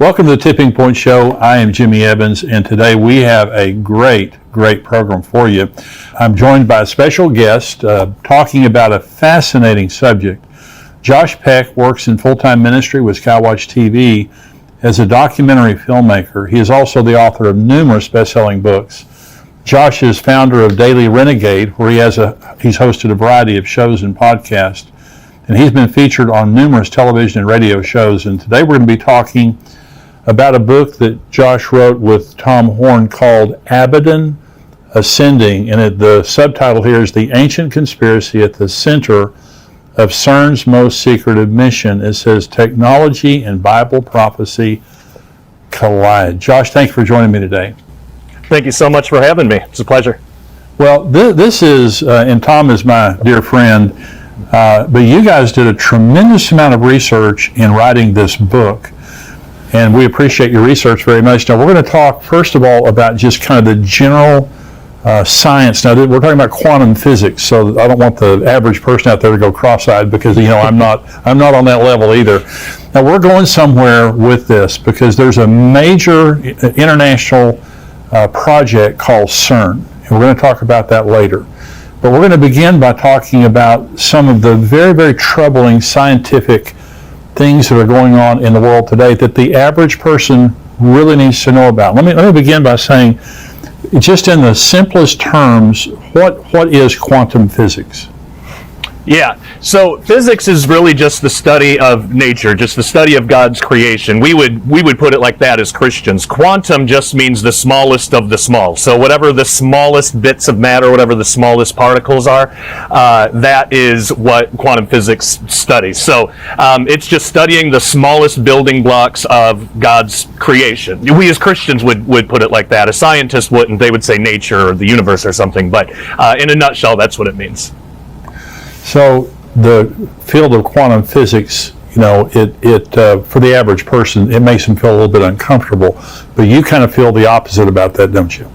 Welcome to the Tipping Point Show. I am Jimmy Evans, and today we have a great program for you. I'm joined by a special guest talking about a fascinating subject. Josh Peck works in full-time ministry with Skywatch TV as a documentary filmmaker. He is also the author of numerous best-selling books. Josh is founder of Daily Renegade, where he's hosted a variety of shows and podcasts, and he's been featured on numerous television and radio shows. And today we're going to be talking about a book that Josh wrote with Tom Horn called Abaddon Ascending, and the subtitle here is The Ancient Conspiracy at the Center of CERN's Most Secretive Mission. It says Technology and Bible Prophecy Collide. Josh, thanks for joining me today. Thank you so much for having me. It's a pleasure. Well, this is, and Tom is my dear friend, but you guys did a tremendous amount of research in writing this book. And we appreciate your research very much. Now, we're going to talk, first of all, about just kind of the general science. Now, we're talking about quantum physics, so I don't want the average person out there to go cross-eyed because, I'm not on that level either. Now, we're going somewhere with this because there's a major international project called CERN, and we're going to talk about that later. But we're going to begin by talking about some of the very, very troubling scientific things that are going on in the world today that the average person really needs to know about. Let me begin by saying, just in the simplest terms, what is quantum physics? Yeah, so physics is really just the study of nature, just the study of God's creation. We would put it like that as Christians. Quantum just means the smallest of the small. So whatever the smallest bits of matter, whatever the smallest particles are, that is what quantum physics studies. So it's just studying the smallest building blocks of God's creation. We as Christians would put it like that. A scientist wouldn't. They would say nature or the universe or something. But in a nutshell, that's what it means. So the field of quantum physics, it for the average person, it makes them feel a little bit uncomfortable. But you kind of feel the opposite about that, don't you?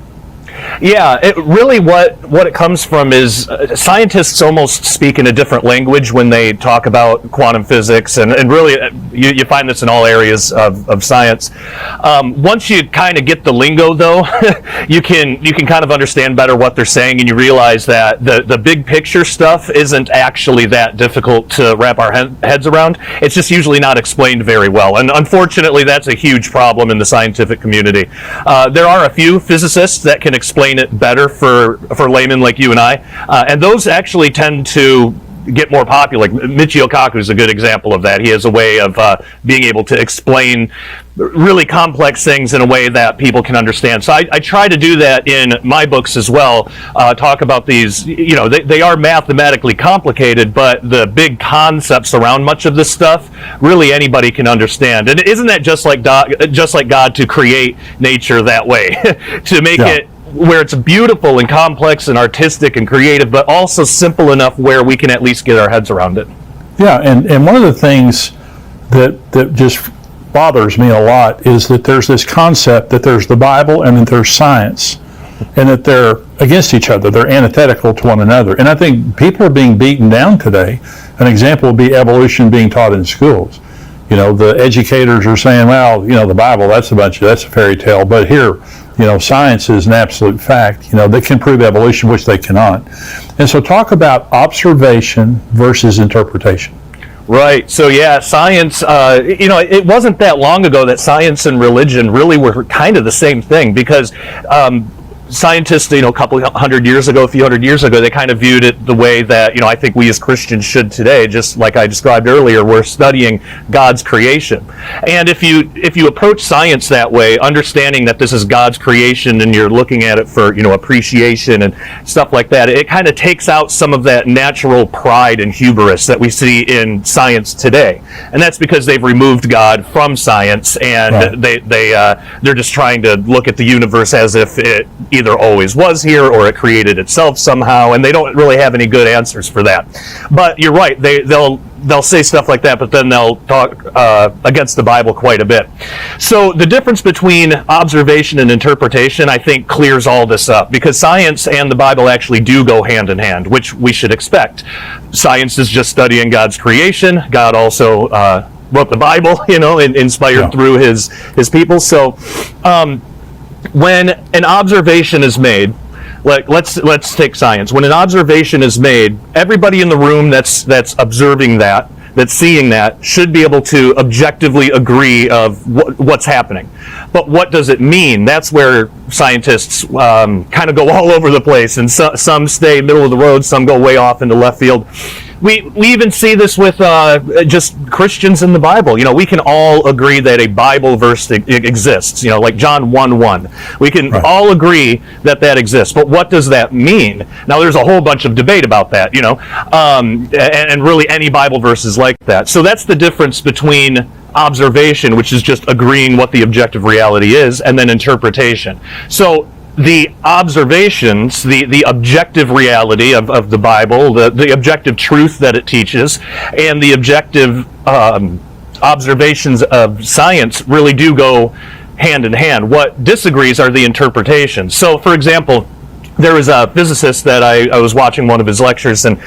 Yeah, it really what it comes from is scientists almost speak in a different language when they talk about quantum physics, and really you find this in all areas of science. Once you kind of get the lingo, though, you can kind of understand better what they're saying, and you realize that the big picture stuff isn't actually that difficult to wrap our heads around. It's just usually not explained very well, and unfortunately that's a huge problem in the scientific community. There are a few physicists that can explain it better for laymen like you and I, and those actually tend to get more popular. Like Michio Kaku is a good example of that. He has a way of being able to explain really complex things in a way that people can understand. So I try to do that in my books as well. Talk about these, they are mathematically complicated, but the big concepts around much of this stuff, really anybody can understand. And isn't that just like God to create nature that way, to make it where it's beautiful and complex and artistic and creative, but also simple enough where we can at least get our heads around it. Yeah, and one of the things that just bothers me a lot is that there's this concept that there's the Bible and that there's science, and that they're against each other. They're antithetical to one another. And I think people are being beaten down today. An example would be evolution being taught in schools. The educators are saying, well, the Bible, that's a fairy tale, but here, science is an absolute fact. They can prove evolution, which they cannot. And so talk about observation versus interpretation. Right. So yeah, science, it wasn't that long ago that science and religion really were kind of the same thing, because scientists, a few hundred years ago, they kind of viewed it the way that, I think we as Christians should today, just like I described earlier. We're studying God's creation. And if you approach science that way, understanding that this is God's creation and you're looking at it for, appreciation and stuff like that, it kind of takes out some of that natural pride and hubris that we see in science today. And that's because they've removed God from science, and right. They're just trying to look at the universe as if it either always was here or it created itself somehow, and they don't really have any good answers for that. But you're right, they'll say stuff like that, but then they'll talk against the Bible quite a bit. So the difference between observation and interpretation, I think, clears all this up, because science and the Bible actually do go hand in hand, which we should expect. Science is just studying God's creation. God also wrote the Bible, and inspired through his people. So when an observation is made, let's take science. When an observation is made, everybody in the room that's observing that's seeing that, should be able to objectively agree of what's happening. But what does it mean? That's where scientists kind of go all over the place, and some stay middle of the road, some go way off into left field. We even see this with just Christians in the Bible. We can all agree that a Bible verse exists, like John 1:1. We can all agree that exists. But what does that mean? Now, there's a whole bunch of debate about that, and really any Bible verse is like that. So that's the difference between observation, which is just agreeing what the objective reality is, and then interpretation. So the observations, the objective reality of the Bible, the objective truth that it teaches, and the objective observations of science really do go hand in hand. What disagrees are the interpretations. So, for example, there was a physicist that I was watching one of his lectures, and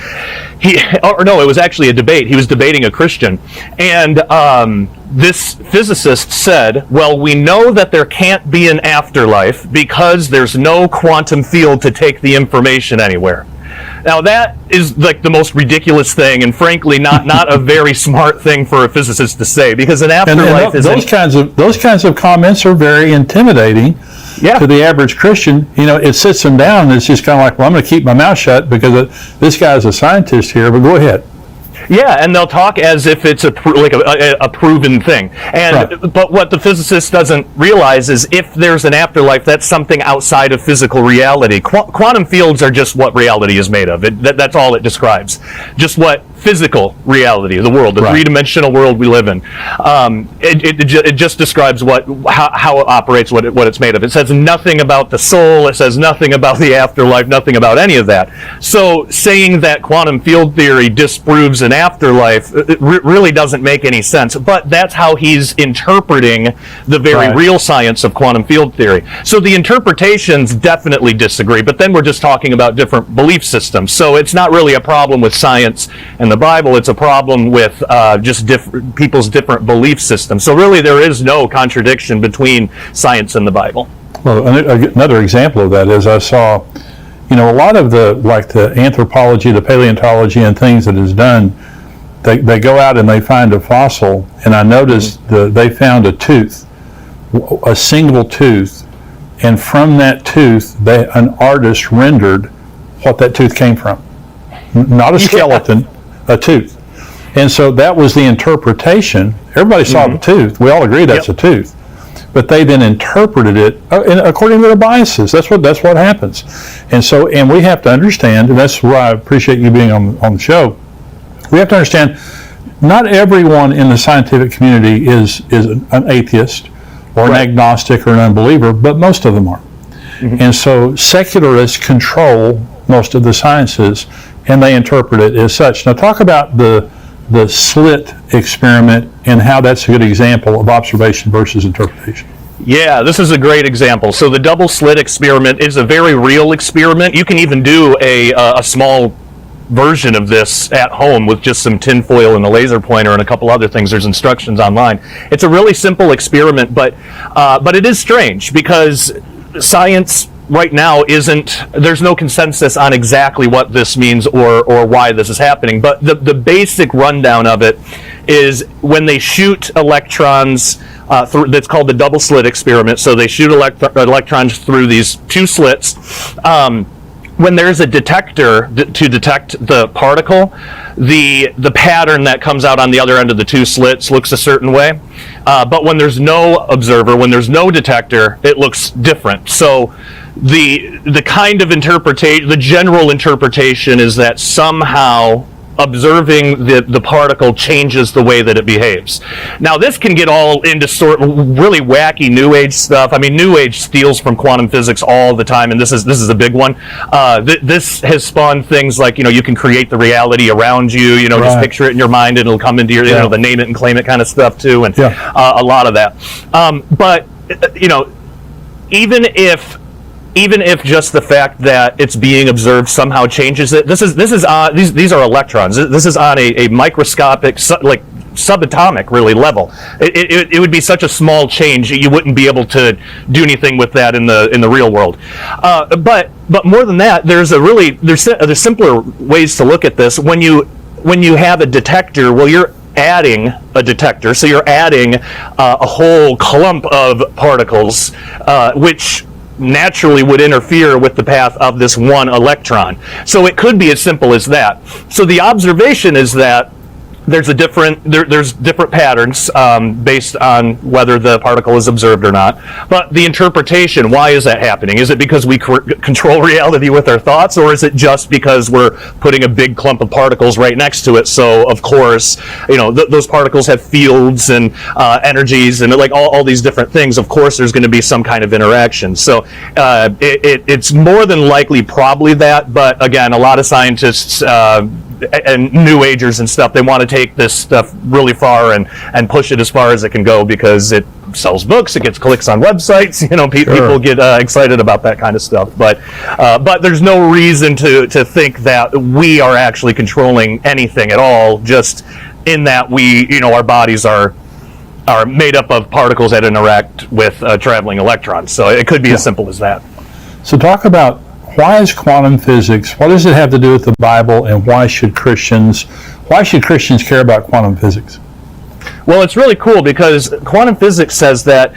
it was actually a debate. He was debating a Christian, and this physicist said, well, we know that there can't be an afterlife because there's no quantum field to take the information anywhere. Now, that is like the most ridiculous thing, and frankly, not a very smart thing for a physicist to say, because an afterlife is those kinds of comments are very intimidating to the average Christian. It sits them down, and it's just kind of like, well, I'm going to keep my mouth shut because this guy's a scientist here. But go ahead. Yeah, and they'll talk as if it's a proven thing. But what the physicist doesn't realize is if there's an afterlife, that's something outside of physical reality. Quantum fields are just what reality is made of. That's all it describes. Just what physical reality, the world, the three-dimensional world we live in. It just describes how it operates, what it's made of. It says nothing about the soul. It says nothing about the afterlife, nothing about any of that. So saying that quantum field theory disproves an afterlife, it really doesn't make any sense. But that's how he's interpreting the very real science of quantum field theory. So the interpretations definitely disagree, but then we're just talking about different belief systems. So it's not really a problem with science and the Bible, it's a problem with just people's different belief systems. So really there is no contradiction between science and the Bible. Well, another example of that is I saw, a lot of the anthropology, the paleontology and things that is done, they go out and they find a fossil, and I noticed they found a tooth, a single tooth, and from that tooth, an artist rendered what that tooth came from. Not a skeleton, a tooth. And so that was the interpretation. Everybody saw the tooth. We all agree that's a tooth. But they then interpreted it according to their biases. That's what happens. And we have to understand, and that's why I appreciate you being on the show. We have to understand, not everyone in the scientific community is an atheist or an agnostic or an unbeliever, but most of them are. And so secularists control most of the sciences, and they interpret it as such. Now, talk about the slit experiment and how that's a good example of observation versus interpretation. Yeah, this is a great example. So the double slit experiment is a very real experiment. You can even do a small version of this at home with just some tinfoil and a laser pointer and a couple other things. There's instructions online. It's a really simple experiment, but it is strange because science right now there's no consensus on exactly what this means or why this is happening. But the basic rundown of it is when they shoot electrons that's called the double slit experiment. So they shoot electrons through these two slits. When there's a detector to detect the particle, the pattern that comes out on the other end of the two slits looks a certain way. But when there's no observer, when there's no detector, it looks different. So the kind of interpretation, the general interpretation is that somehow observing the particle changes the way that it behaves. Now, this can get all into sort of really wacky New Age stuff. I mean, New Age steals from quantum physics all the time, and this is a big one. This has spawned things like, you can create the reality around you, just picture it in your mind and it'll come into your, the name it and claim it kind of stuff too, and a lot of that. But, even if just the fact that it's being observed somehow changes it, these are electrons. This is on a microscopic, subatomic, really, level. It would be such a small change, you wouldn't be able to do anything with that in the real world. But more than that, there's simpler ways to look at this. When you have a detector, well, you're adding a detector, so you're adding a whole clump of particles, which naturally would interfere with the path of this one electron. So it could be as simple as that. So the observation is that there's different patterns based on whether the particle is observed or not. But the interpretation, why is that happening? Is it because we control reality with our thoughts, or is it just because we're putting a big clump of particles right next to it? So of course, those particles have fields and energies and like all these different things. Of course, there's going to be some kind of interaction. So it's more than likely probably that. But again, a lot of scientists and New Agers and stuff, they want to take this stuff really far and push it as far as it can go because it sells books, it gets clicks on websites, people get excited about that kind of stuff. But there's no reason to think that we are actually controlling anything at all, just in that our bodies are made up of particles that interact with traveling electrons. So it could be as simple as that. So talk about, why is quantum physics, what does it have to do with the Bible, and why should Christians care about quantum physics? Well, it's really cool because quantum physics says that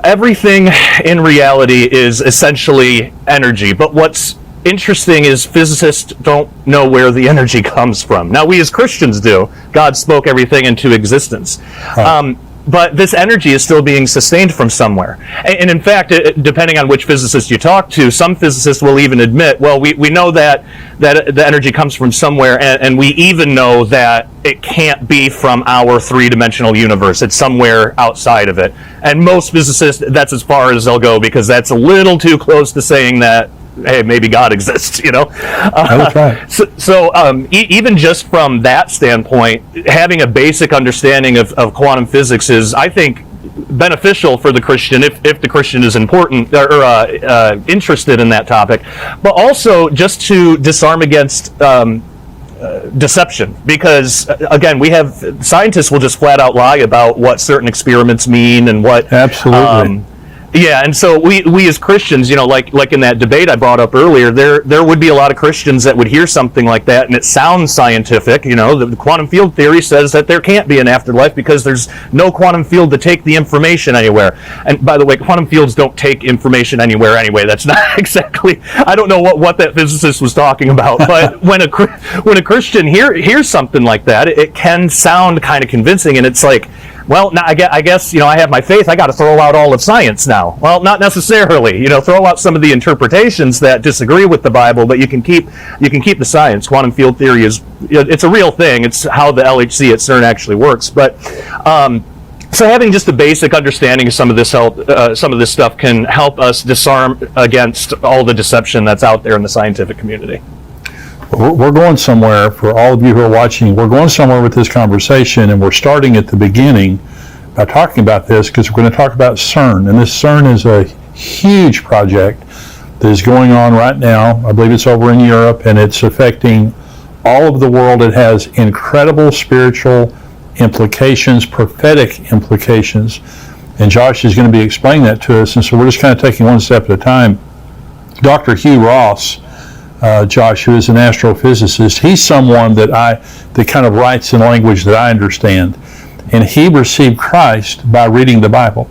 everything in reality is essentially energy. But what's interesting is physicists don't know where the energy comes from. Now, we as Christians do. God spoke everything into existence. Right. But this energy is still being sustained from somewhere. And in fact, depending on which physicist you talk to, some physicists will even admit, well, we know that the energy comes from somewhere, and we even know that it can't be from our three-dimensional universe. It's somewhere outside of it. And most physicists, that's as far as they'll go, because that's a little too close to saying that, hey, maybe God exists, That's right. So even just from that standpoint, having a basic understanding of quantum physics is, I think, beneficial for the Christian if the Christian is important or interested in that topic, but also just to disarm against deception, because again, we have scientists will just flat out lie about what certain experiments mean and what absolutely. Yeah, and so we as Christians, like in that debate I brought up earlier, there would be a lot of Christians that would hear something like that, and it sounds scientific. The quantum field theory says that there can't be an afterlife because there's no quantum field to take the information anywhere. And by the way, quantum fields don't take information anywhere anyway. That's not exactly. I don't know what that physicist was talking about, but when a Christian hears something like that, it can sound kind of convincing, and it's like, well, now I guess I have my faith. I got to throw out all of science now. Well, not necessarily. Throw out some of the interpretations that disagree with the Bible, but you can keep the science. Quantum field theory it's a real thing. It's how the LHC at CERN actually works. But so having just a basic understanding of some of this stuff can help us disarm against all the deception that's out there in the scientific community. We're going somewhere, for all of you who are watching, we're going somewhere with this conversation, and we're starting at the beginning by talking about this because we're going to talk about CERN. And this CERN is a huge project that is going on right now. I believe it's over in Europe, and it's affecting all of the world. It has incredible spiritual implications, prophetic implications, and Josh is going to be explaining that to us. And so we're just kind of taking one step at a time. Dr. Hugh Ross, Josh, who is an astrophysicist, he's someone that kind of writes in language that I understand. And he received Christ by reading the Bible.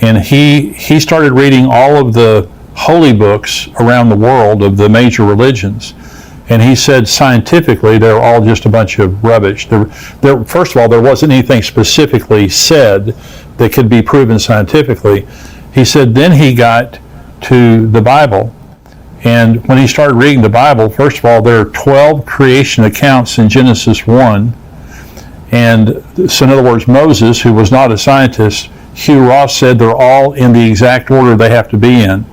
And he started reading all of the holy books around the world of the major religions. And he said scientifically they're all just a bunch of rubbish. First of all, there wasn't anything specifically said that could be proven scientifically. He said then he got to the Bible. And when he started reading the Bible, first of all, there are 12 creation accounts in Genesis 1. And so in other words, Moses, who was not a scientist, Hugh Ross said they're all in the exact order they have to be in.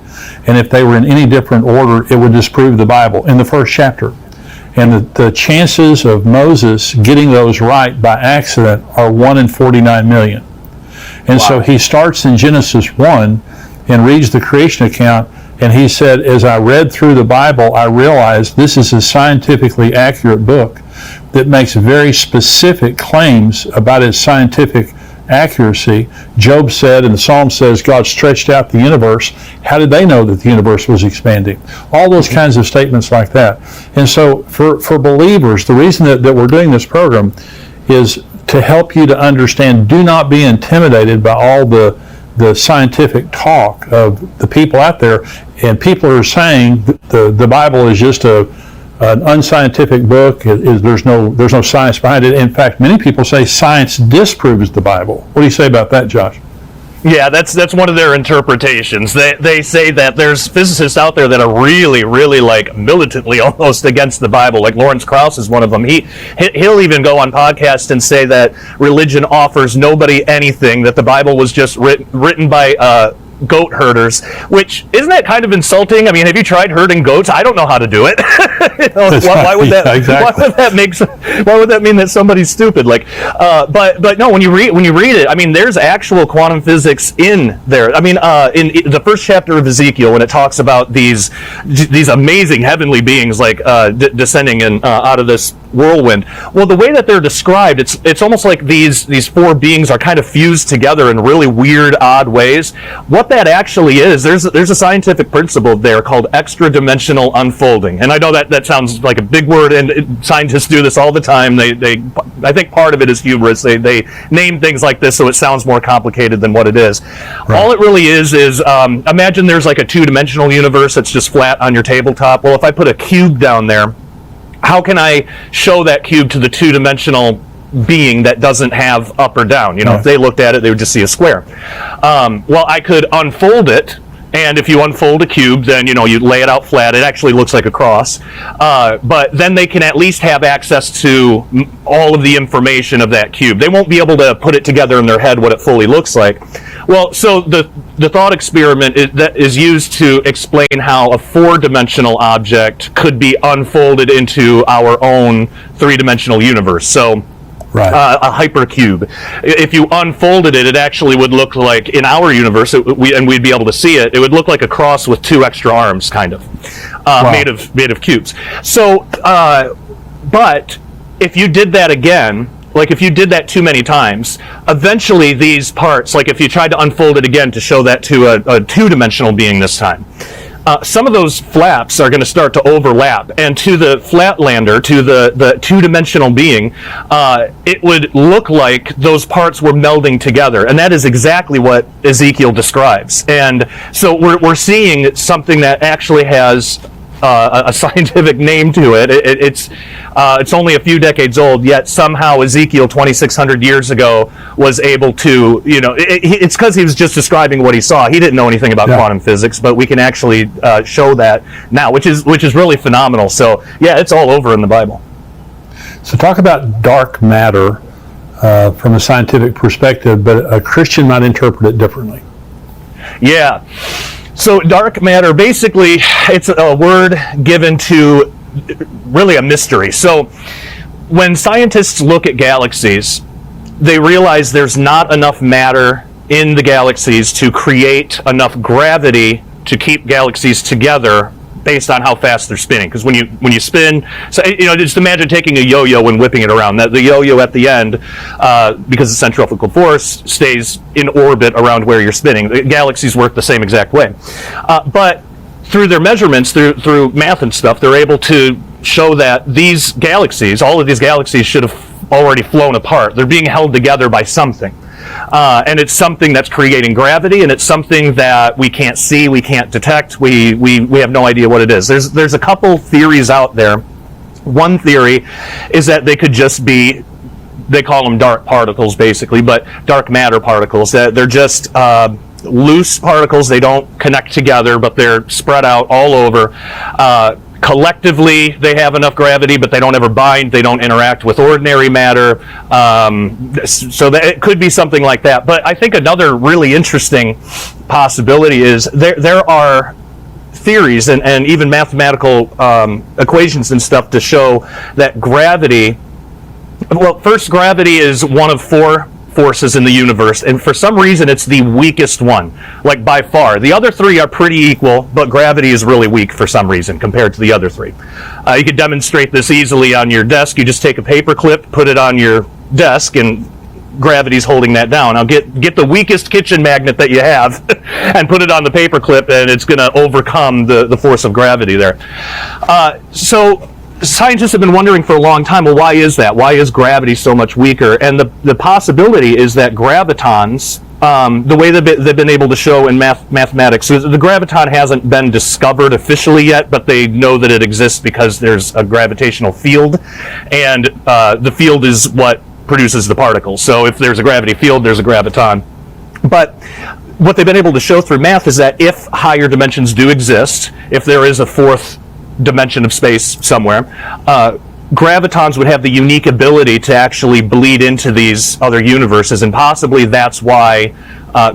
And if they were in any different order, it would disprove the Bible in the first chapter. And the chances of Moses getting those right by accident are 1 in 49 million. And so he starts in Genesis 1 and reads the creation account. And he said, as I read through the Bible, I realized this is a scientifically accurate book. that makes very specific claims about its scientific accuracy. Job said, and the Psalm says, God stretched out the universe. How did they know that the universe was expanding? All those kinds of statements like that. And so for believers, the reason that we're doing this program is to help you to understand, do not be intimidated by all the scientific talk of the people out there. And people are saying the Bible is just an unscientific book. There's no science behind it. In fact, many people say science disproves the Bible. What do you say about that, Josh? Yeah, that's one of their interpretations. They say that there's physicists out there that are really, really like militantly almost against the Bible. Like Lawrence Krauss is one of them. He'll even go on podcast and say that religion offers nobody anything, that the Bible was just written by goat herders, which isn't that kind of insulting? I mean, have you tried herding goats? I don't know how to do it. Why would that? Exactly. Why would that mean that somebody's stupid? Like, but no. When you read it, I mean, there's actual quantum physics in there. I mean, in the first chapter of Ezekiel, when it talks about these amazing heavenly beings like descending out of this whirlwind. Well, the way that they're described, it's almost like these four beings are kind of fused together in really weird, odd ways. What that actually is, there's a scientific principle there called extra-dimensional unfolding. And I know that sounds like a big word, and scientists do this all the time. I think part of it is humorous. They name things like this so it sounds more complicated than what it is. Right. All it really is imagine there's like a two-dimensional universe that's just flat on your tabletop. Well, if I put a cube down there, how can I show that cube to the two-dimensional being that doesn't have up or down? You know, If they looked at it, they would just see a square. Well, I could unfold it, and if you unfold a cube, then, you lay it out flat. It actually looks like a cross. But then they can at least have access to all of the information of that cube. They won't be able to put it together in their head what it fully looks like. Well, so the thought experiment that is used to explain how a four-dimensional object could be unfolded into our own three-dimensional universe. So right. A hypercube. If you unfolded it, it actually would look like, in our universe, and we'd be able to see it, it would look like a cross with two extra arms, kind of, wow. made of cubes. So, but if you did that again, like if you did that too many times, eventually these parts, like if you tried to unfold it again to show that to a two-dimensional being this time, some of those flaps are going to start to overlap, and to the flatlander, to the two-dimensional being, it would look like those parts were melding together, and that is exactly what Ezekiel describes. And so we're seeing something that actually has a scientific name to it. It's only a few decades old, yet somehow Ezekiel 2,600 years ago was able to, it's because he was just describing what he saw. He didn't know anything about quantum physics, but we can actually show that now, which is really phenomenal. So yeah, it's all over in the Bible. So talk about dark matter from a scientific perspective, but a Christian might interpret it differently. Yeah. So dark matter, basically, it's a word given to really a mystery. So when scientists look at galaxies, they realize there's not enough matter in the galaxies to create enough gravity to keep galaxies together based on how fast they're spinning. Because when you spin, so just imagine taking a yo-yo and whipping it around. The yo-yo at the end, because the centrifugal force stays in orbit around where you're spinning. The galaxies work the same exact way. But through their measurements, through math and stuff, they're able to show that these galaxies, all of these galaxies, should have already flown apart. They're being held together by something. And it's something that's creating gravity, and it's something that we can't see, we can't detect, we have no idea what it is. There's a couple theories out there. One theory is that they could just be, they call them dark particles basically, but dark matter particles. They're just loose particles. They don't connect together, but they're spread out all over. Collectively, they have enough gravity, but they don't ever bind. They don't interact with ordinary matter. So that it could be something like that. But I think another really interesting possibility is there are theories and even mathematical equations and stuff to show that gravity, well, first, gravity is one of four forces in the universe, and for some reason it's the weakest one, like by far. The other three are pretty equal, but gravity is really weak for some reason compared to the other three. You could demonstrate this easily on your desk. You just take a paper clip, put it on your desk, and gravity's holding that down. Now get the weakest kitchen magnet that you have and put it on the paper clip, and it's going to overcome the force of gravity there. So scientists have been wondering for a long time, well, why is that? Why is gravity so much weaker? And the possibility is that gravitons, the way they've been able to show in mathematics, so the graviton hasn't been discovered officially yet, but they know that it exists because there's a gravitational field, and the field is what produces the particles. So if there's a gravity field, there's a graviton. But what they've been able to show through math is that if higher dimensions do exist, if there is a fourth dimension of space somewhere, gravitons would have the unique ability to actually bleed into these other universes, and possibly that's why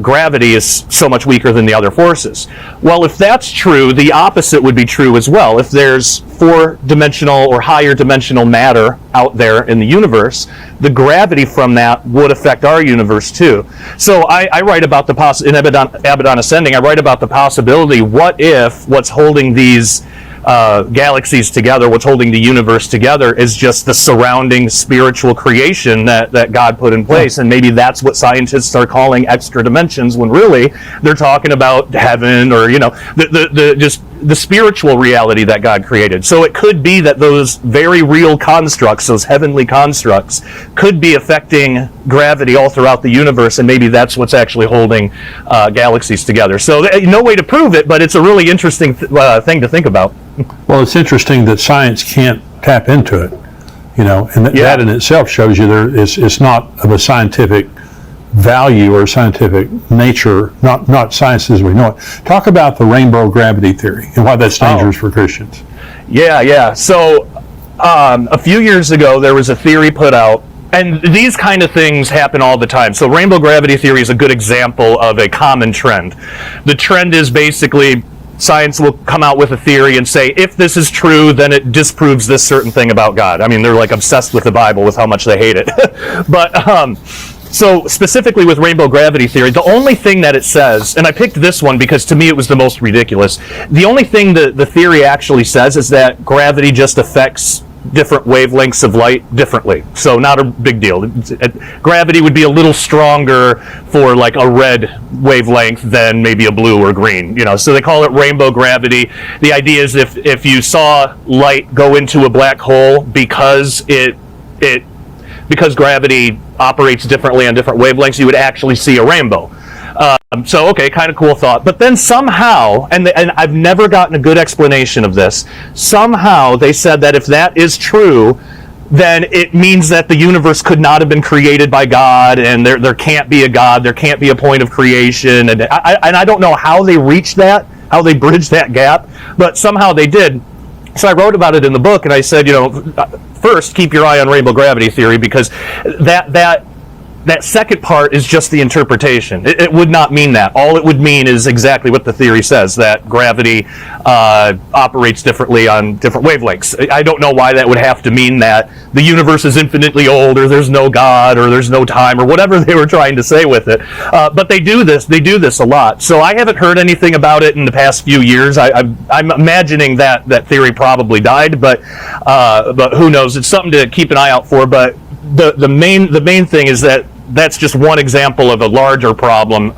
gravity is so much weaker than the other forces. Well, if that's true, the opposite would be true as well. If there's four-dimensional or higher dimensional matter out there in the universe, the gravity from that would affect our universe too. So I write about the in Abaddon Ascending, I write about the possibility, what if what's holding these galaxies together, what's holding the universe together, is just the surrounding spiritual creation that God put in place, and maybe that's what scientists are calling extra dimensions, when really they're talking about heaven, or the spiritual reality that God created. So it could be that those very real constructs, those heavenly constructs, could be affecting gravity all throughout the universe, and maybe that's what's actually holding galaxies together. So no way to prove it, but it's a really interesting thing to think about. Well, it's interesting that science can't tap into it, and that in itself shows you it's not of a scientific value or scientific nature, not science as we know it. Talk about the rainbow gravity theory and why that's dangerous for Christians. Yeah. So a few years ago, there was a theory put out, and these kind of things happen all the time. So rainbow gravity theory is a good example of a common trend. The trend is basically science will come out with a theory and say, if this is true, then it disproves this certain thing about God. I mean, they're like obsessed with the Bible with how much they hate it. But so specifically with rainbow gravity theory, the only thing that it says, and I picked this one because to me it was the most ridiculous, the only thing the theory actually says is that gravity just affects different wavelengths of light differently. So not a big deal. Gravity would be a little stronger for like a red wavelength than maybe a blue or green. So they call it rainbow gravity. The idea is if you saw light go into a black hole, because because gravity operates differently on different wavelengths, you would actually see a rainbow. So, okay, kind of cool thought. But then somehow, and I've never gotten a good explanation of this, somehow they said that if that is true, then it means that the universe could not have been created by God, and there can't be a God, there can't be a point of creation, and I don't know how they reached that, how they bridged that gap, but somehow they did. So I wrote about it in the book, and I said, first, keep your eye on rainbow gravity theory, because that second part is just the interpretation. It would not mean that. All it would mean is exactly what the theory says, that gravity operates differently on different wavelengths. I don't know why that would have to mean that the universe is infinitely old, or there's no God, or there's no time, or whatever they were trying to say with it. But they do this a lot. So I haven't heard anything about it in the past few years. I'm imagining that theory probably died, but who knows? It's something to keep an eye out for. But the main thing is that that's just one example of a larger problem.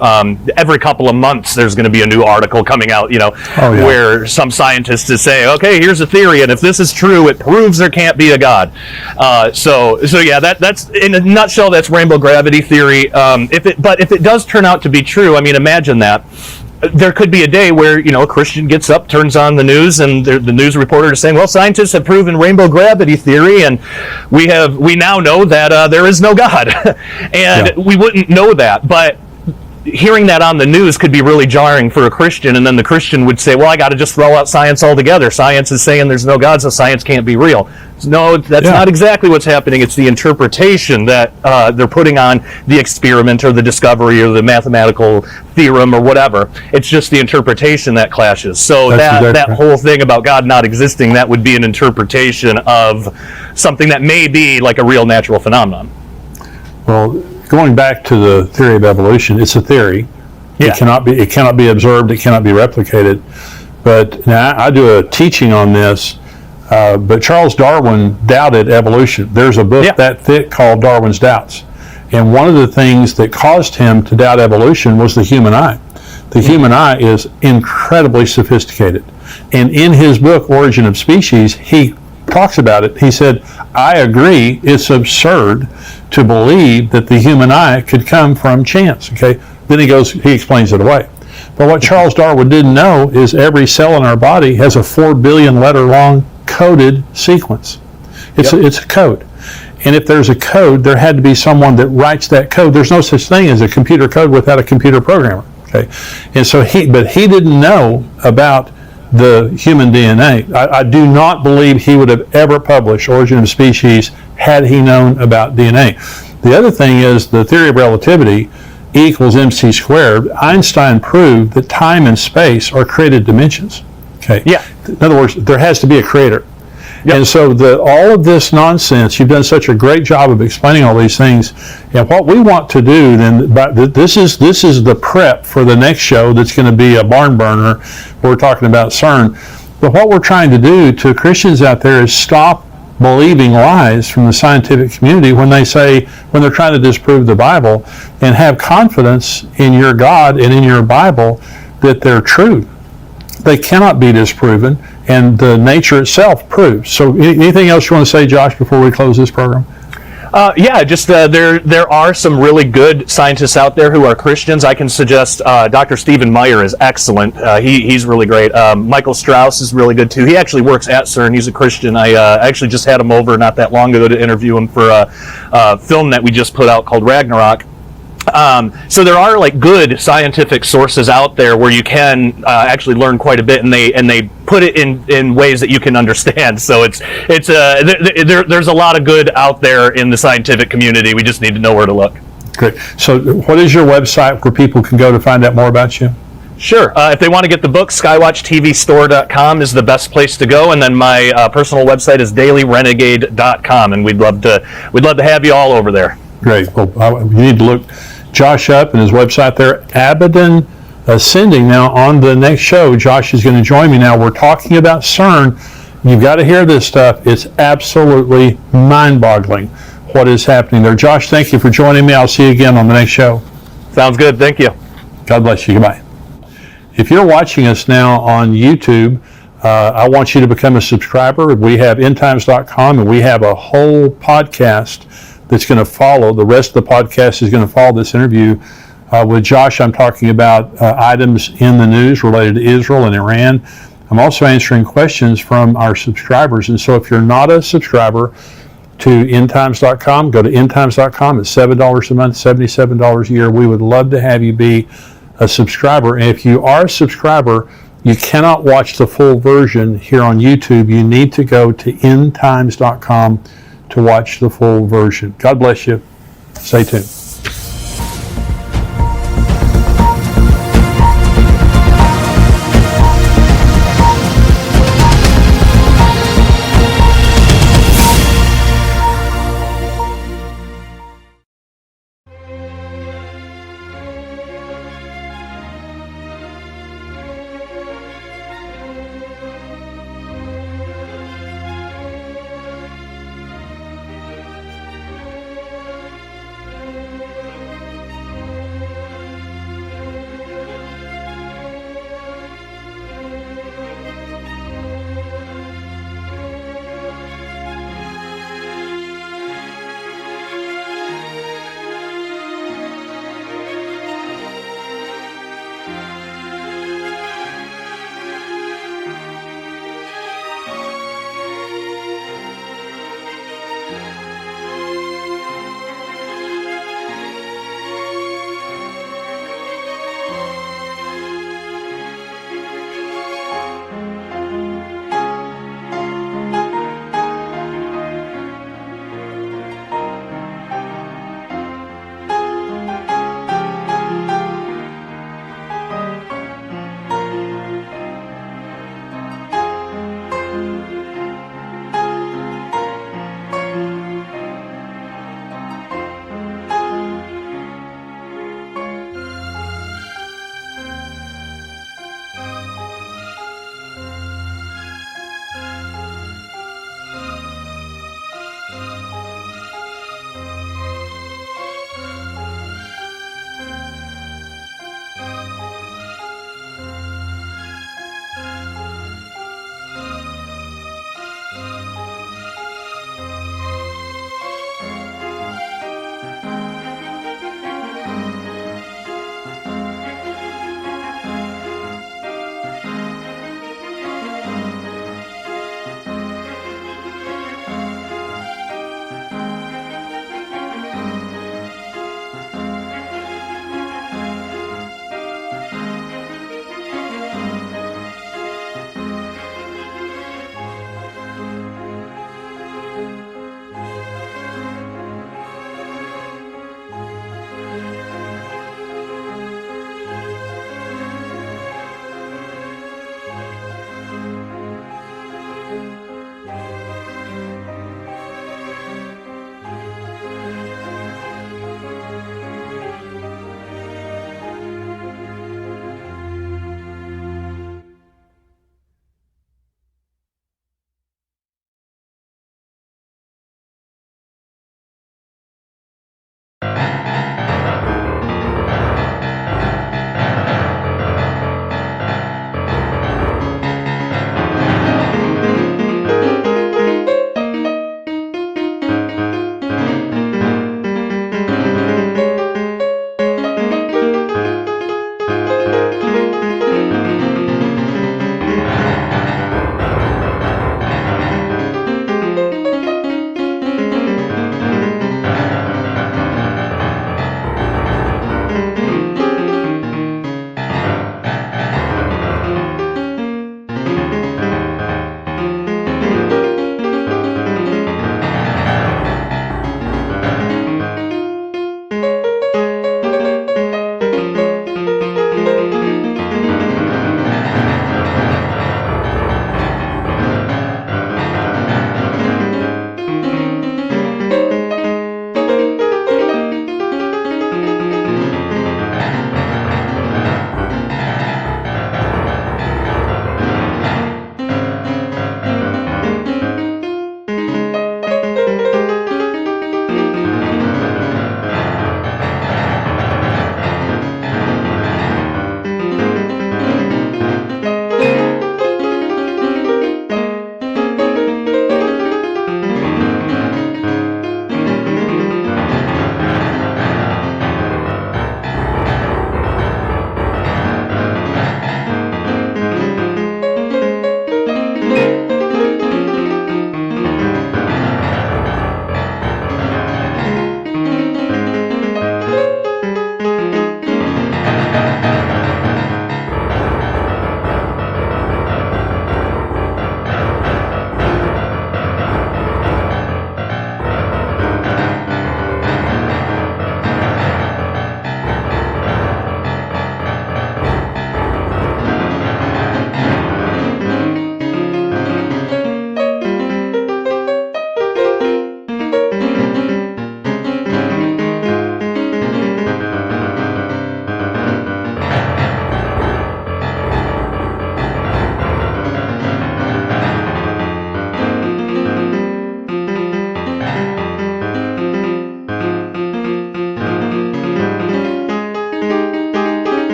Every couple of months, there's going to be a new article coming out, where some scientists is saying, okay, here's a theory, and if this is true, it proves there can't be a God. So yeah, that's in a nutshell, that's rainbow gravity theory. If it does turn out to be true, I mean, imagine that. There could be a day where, a Christian gets up, turns on the news, and the news reporter is saying, well, scientists have proven rainbow gravity theory, and we now know that there is no God. And we wouldn't know that, but hearing that on the news could be really jarring for a Christian, and then the Christian would say, well, I got to just throw out science altogether. Science is saying there's no God, so science can't be real. No, that's not exactly what's happening. It's the interpretation that they're putting on the experiment or the discovery or the mathematical theorem or whatever. It's just the interpretation that clashes. So that whole thing about God not existing, that would be an interpretation of something that may be like a real natural phenomenon. Well, going back to the theory of evolution, it's a theory. Yeah. It cannot be observed. It cannot be replicated. But now I do a teaching on this. But Charles Darwin doubted evolution. There's a book that thick called Darwin's Doubts. And one of the things that caused him to doubt evolution was the human eye. The human eye is incredibly sophisticated. And in his book, Origin of Species, he talks about it. He said, I agree, it's absurd to believe that the human eye could come from chance. Okay. Then he explains it away. But what Charles Darwin didn't know is every cell in our body has a 4 billion letter long coded sequence. It's a code. And if there's a code, there had to be someone that writes that code. There's no such thing as a computer code without a computer programmer. Okay. And so he didn't know about the human DNA. I do not believe he would have ever published Origin of Species had he known about DNA. The other thing is the theory of relativity, E equals mc squared. Einstein proved that time and space are created dimensions. Okay. Yeah. In other words, there has to be a creator. Yep. And so all of this nonsense, you've done such a great job of explaining all these things. And what we want to do then, this is the prep for the next show that's going to be a barn burner. We're talking about CERN. But what we're trying to do to Christians out there is stop believing lies from the scientific community when they're trying to disprove the Bible, and have confidence in your God and in your Bible that they're true. They cannot be disproven, and the nature itself proves. So anything else you want to say, Josh, before we close this program? There are some really good scientists out there who are Christians. I can suggest Dr. Stephen Meyer is excellent. He's really great. Michael Strauss is really good too. He actually works at CERN. He's a Christian. I actually just had him over not that long ago to interview him for a film that we just put out called Ragnarok. So there are like good scientific sources out there where you can actually learn quite a bit, and they put it in ways that you can understand. So there's a lot of good out there in the scientific community. We just need to know where to look. Great. So what is your website where people can go to find out more about you? Sure. If they want to get the book, skywatchtvstore.com is the best place to go, and then my personal website is dailyrenegade.com, and we'd love to have you all over there. Great. Well, you need to look Josh up and his website there, Abaddon Ascending. Now, on the next show, Josh is going to join me. Now, we're talking about CERN. You've got to hear this stuff. It's absolutely mind-boggling what is happening there. Josh, thank you for joining me. I'll see you again on the next show. Sounds good. Thank you. God bless you. Goodbye. If you're watching us now on YouTube, I want you to become a subscriber. We have endtimes.com, and we have a whole podcast that's going to follow. The rest of the podcast is going to follow this interview with Josh. I'm talking about items in the news related to Israel and Iran. I'm also answering questions from our subscribers. And so if you're not a subscriber to endtimes.com, go to endtimes.com. It's $7 a month, $77 a year. We would love to have you be a subscriber. And if you are a subscriber, you cannot watch the full version here on YouTube. You need to go to endtimes.com to watch the full version. God bless you. Stay tuned.